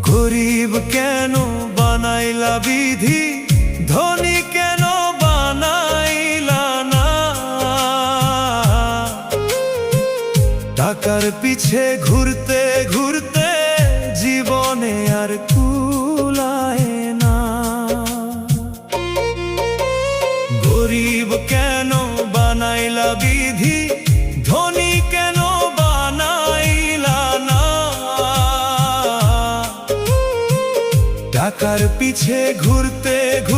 গরিব কেন বানাইলা বিধি, ধনী কেন বানাইলা না? টাকার পিছে ঘুরতে ঘুরতে জীবনে আর কুলায় না। গরিব কেন বানাইলা বিধি, ধনী কেন বানাইলা না? টাকার পিছে ঘুরতে ঘুরতে